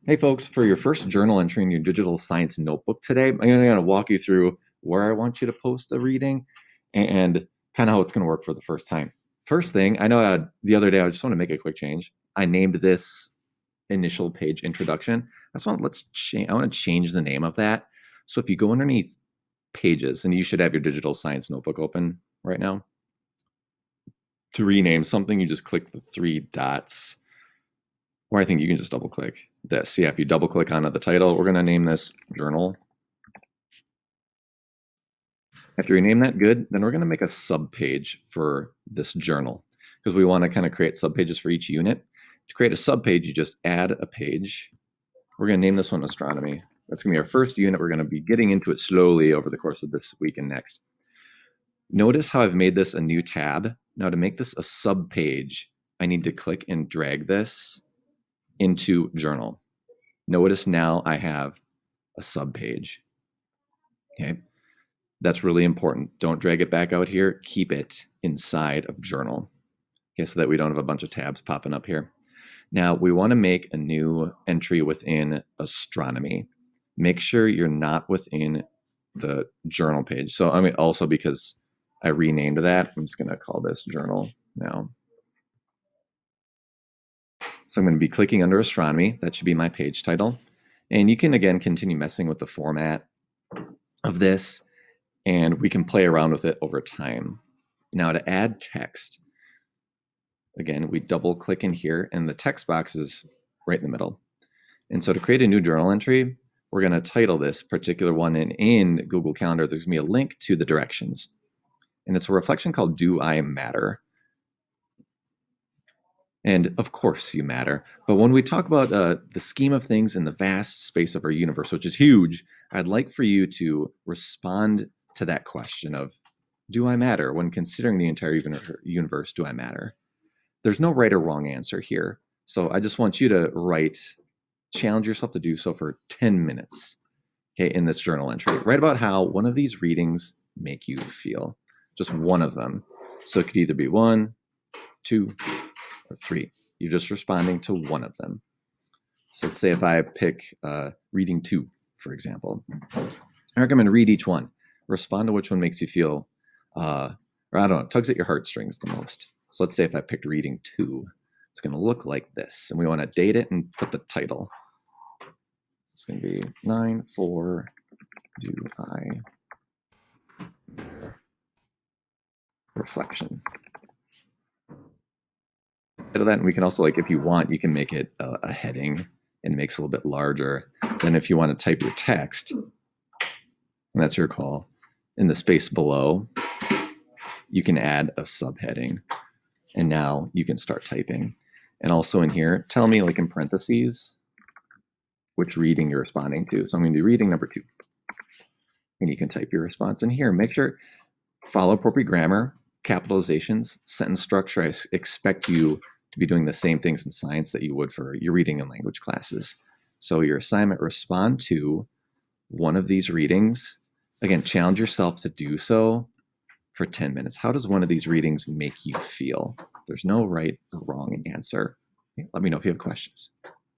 Hey folks, for your first journal entry in your digital science notebook today, I'm going to walk you through where I want you to post a reading and kind of how it's going to work for the first time. First thing, I know the other day I just want to make a quick change. I named this initial page introduction. I want to change the name of that. So if you go underneath pages, and you should have your digital science notebook open right now, to rename something, you just click the three dots. Or I think you can just double click this. Yeah, if you double click onto the title, we're going to name this journal. After we name that good, then we're going to make a subpage for this journal because we want to kind of create subpages for each unit. To create a subpage, you just add a page. We're going to name this one astronomy. That's going to be our first unit. We're going to be getting into it slowly over the course of this week and next. Notice how I've made this a new tab. Now to make this a subpage, I need to click and drag this into journal. Notice now I have a subpage. Okay, that's really important. Don't drag it back out here. Keep it inside of journal. Okay, so that we don't have a bunch of tabs popping up here. Now we want to make a new entry within astronomy. Make sure you're not within the journal page. So I mean, also because I renamed that, I'm just going to call this journal now. So I'm going to be clicking under astronomy. That should be my page title. And you can, again, continue messing with the format of this, and we can play around with it over time. Now to add text, again, we double click in here, and the text box is right in the middle. And so to create a new journal entry, we're going to title this particular one, and in Google Calendar, there's going to be a link to the directions. And it's a reflection called Do I Matter? And of course you matter. But when we talk about the scheme of things in the vast space of our universe, which is huge, I'd like for you to respond to that question of, do I matter? When considering the entire universe, do I matter? There's no right or wrong answer here. So I just want you to challenge yourself to do so for 10 minutes, okay, in this journal entry. Write about how one of these readings make you feel. Just one of them. So it could either be 1, 2, or 3. You're just responding to one of them. So let's say if I pick reading 2, for example. I recommend read each one. Respond to which one makes you feel, or I don't know, tugs at your heartstrings the most. So let's say if I picked reading 2, it's going to look like this. And we want to date it and put the title. It's going to be 9/4 Do I Reflection. Of that, and we can also, like, if you want, you can make it a heading and it makes it a little bit larger. Then if you want to type your text, and that's your call, in the space below, you can add a subheading, and now you can start typing. And also in here, tell me, like in parentheses, which reading you're responding to. So I'm going to do reading number 2, and you can type your response in here. Make sure follow appropriate grammar, capitalizations, sentence structure. I expect you to be doing the same things in science that you would for your reading and language classes. So your assignment, respond to one of these readings. Again, challenge yourself to do so for 10 minutes. How does one of these readings make you feel? There's no right or wrong answer. Let me know if you have questions.